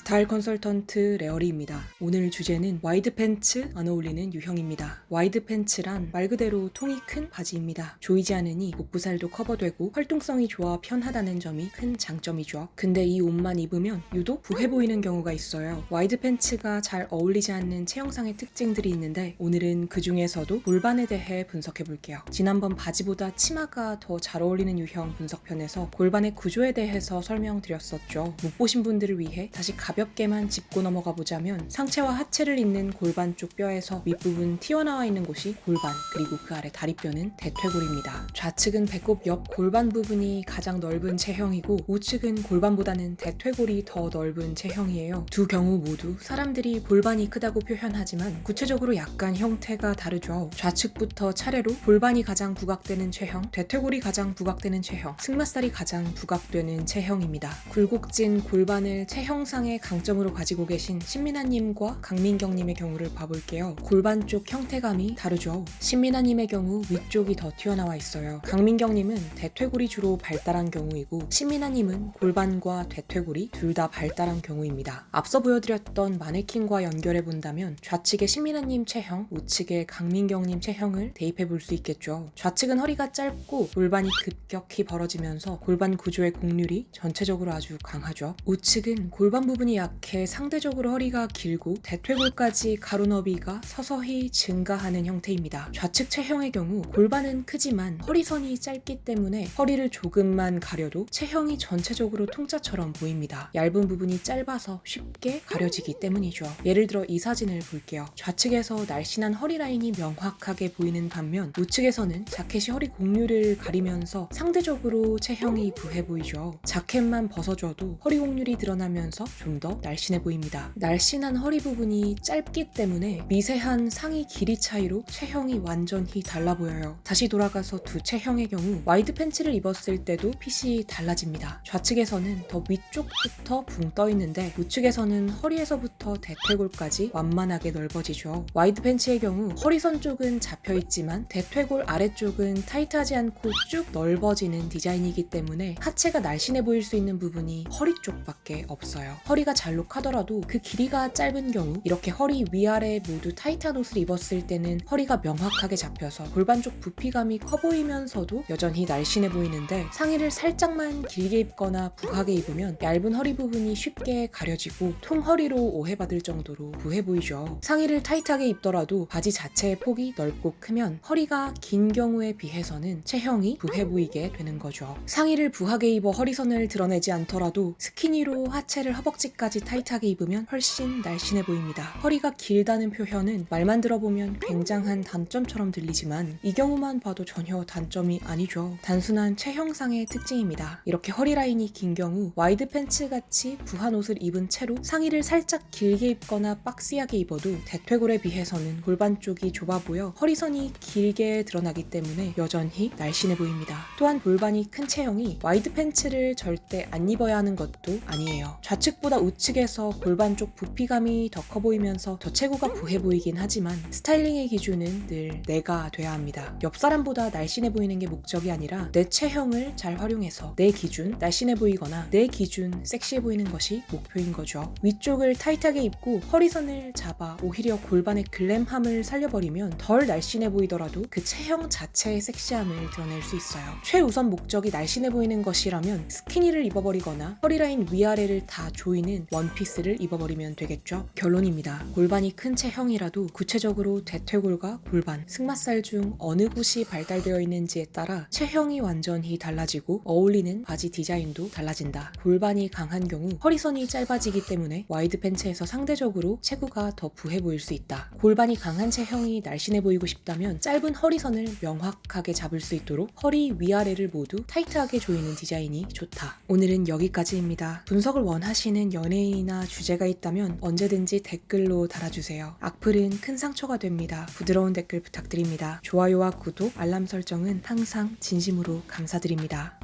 스타일 컨설턴트 레어리입니다. 오늘 주제는 와이드 팬츠 안 어울리는 유형입니다. 와이드 팬츠란 말 그대로 통이 큰 바지입니다. 조이지 않으니 복부살도 커버되고 활동성이 좋아 편하다는 점이 큰 장점이죠. 근데 이 옷만 입으면 유독 부해 보이는 경우가 있어요. 와이드 팬츠가 잘 어울리지 않는 체형상의 특징들이 있는데 오늘은 그 중에서도 골반에 대해 분석해 볼게요. 지난번 바지보다 치마가 더 잘 어울리는 유형 분석편에서 골반의 구조에 대해서 설명드렸었죠. 못 보신 분들을 위해 다시 가볍게만 짚고 넘어가 보자면 상체와 하체를 잇는 골반 쪽 뼈에서 윗부분 튀어나와 있는 곳이 골반, 그리고 그 아래 다리뼈는 대퇴골입니다. 좌측은 배꼽 옆 골반 부분이 가장 넓은 체형이고 우측은 골반보다는 대퇴골이 더 넓은 체형이에요. 두 경우 모두 사람들이 골반이 크다고 표현하지만 구체적으로 약간 형태가 다르죠. 좌측부터 차례로 골반이 가장 부각되는 체형, 대퇴골이 가장 부각되는 체형, 승마살이 가장 부각되는 체형입니다. 굴곡진 골반을 체형상의 강점으로 가지고 계신 신민아님과 강민경님의 경우를 봐볼게요. 골반 쪽 형태감이 다르죠. 신민아님의 경우 위쪽이 더 튀어나와 있어요. 강민경님은 대퇴골이 주로 발달한 경우이고 신민아님은 골반과 대퇴골이 둘 다 발달한 경우입니다. 앞서 보여드렸던 마네킹과 연결해 본다면 좌측의 신민아님 체형, 우측의 강민경님 체형을 대입해 볼 수 있겠죠. 좌측은 허리가 짧고 골반이 급격히 벌어지면서 골반 구조의 곡률이 전체적으로 아주 강하죠. 우측은 골반 부분이 약해 상대적으로 허리가 길고 대퇴골까지 가로 너비가 서서히 증가하는 형태입니다. 좌측 체형의 경우 골반은 크지만 허리선이 짧기 때문에 허리를 조금만 가려도 체형이 전체적으로 통짜처럼 보입니다. 얇은 부분이 짧아서 쉽게 가려지기 때문이죠. 예를 들어 이 사진을 볼게요. 좌측에서 날씬한 허리 라인이 명확하게 보이는 반면 우측에서는 자켓이 허리 곡률을 가리면서 상대적으로 체형이 부해 보이죠. 자켓만 벗어줘도 허리 곡률이 드러나면서 좀 더 날씬해 보입니다. 날씬한 허리 부분이 짧기 때문에 미세한 상의 길이 차이로 체형이 완전히 달라 보여요. 다시 돌아가서 두 체형의 경우 와이드 팬츠를 입었을 때도 핏이 달라집니다. 좌측에서는 더 위쪽부터 붕 떠 있는데 우측에서는 허리에서부터 대퇴골까지 완만하게 넓어지죠. 와이드 팬츠의 경우 허리선 쪽은 잡혀 있지만 대퇴골 아래쪽은 타이트하지 않고 쭉 넓어지는 디자인이기 때문에 하체가 날씬해 보일 수 있는 부분이 허리 쪽밖에 없어요. 허리가 잘록하더라도 그 길이가 짧은 경우 이렇게 허리 위아래 모두 타이트한 옷을 입었을 때는 허리가 명확하게 잡혀서 골반 쪽 부피감이 커 보이면서도 여전히 날씬해 보이는데 상의를 살짝만 길게 입거나 부하게 입으면 얇은 허리 부분이 쉽게 가려지고 통허리로 오해받을 정도로 부해 보이죠. 상의를 타이트하게 입더라도 바지 자체의 폭이 넓고 크면 허리가 긴 경우에 비해서는 체형이 부해 보이게 되는 거죠. 상의를 부하게 입어 허리선을 드러내지 않더라도 스키니로 하체를 허벅지까지 타이트하게 입으면 훨씬 날씬해 보입니다. 허리가 길다는 표현은 말만 들어보면 굉장한 단점처럼 들리지만 이 경우만 봐도 전혀 단점이 아니죠. 단순한 체형상의 특징입니다. 이렇게 허리 라인이 긴 경우 와이드 팬츠 같이 부한 옷을 입은 채로 상의를 살짝 길게 입거나 박시하게 입어도 대퇴골에 비해서는 골반 쪽이 좁아 보여 허리선이 길게 드러나기 때문에 여전히 날씬해 보입니다. 또한 골반이 큰 체형이 와이드 팬츠를 절대 안 입어야 하는 것도 아니에요. 좌측보다 우측에서 골반 쪽 부피감이 더 커 보이면서 더 체구가 부해 보이긴 하지만 스타일링의 기준은 늘 내가 돼야 합니다. 옆 사람보다 날씬해 보이는 게 목적이 아니라 내 체형을 잘 활용해서 내 기준 날씬해 보이거나 내 기준 섹시해 보이는 것이 목표인 거죠. 위쪽을 타이트하게 입고 허리선을 잡아 오히려 골반의 글램함을 살려버리면 덜 날씬해 보이더라도 그 체형 자체의 섹시함을 드러낼 수 있어요. 최우선 목적이 날씬해 보이는 것이라면 스키니를 입어버리거나 허리라인 위아래를 다 조이는 원피스를 입어버리면 되겠죠. 결론입니다. 골반이 큰 체형이라도 구체적으로 대퇴골과 골반, 승마살 중 어느 곳이 발달되어 있는지에 따라 체형이 완전히 달라지고 어울리는 바지 디자인도 달라진다. 골반이 강한 경우 허리선이 짧아지기 때문에 와이드 팬츠에서 상대적으로 체구가 더 부해 보일 수 있다. 골반이 강한 체형이 날씬해 보이고 싶다면 짧은 허리선을 명확하게 잡을 수 있도록 허리 위아래를 모두 타이트하게 조이는 디자인이 좋다. 오늘은 여기까지입니다. 분석을 원하시는 연예인이나 주제가 있다면 언제든지 댓글로 달아주세요. 악플은 큰 상처가 됩니다. 부드러운 댓글 부탁드립니다. 좋아요와 구독, 알람 설정은 항상 진심으로 감사드립니다.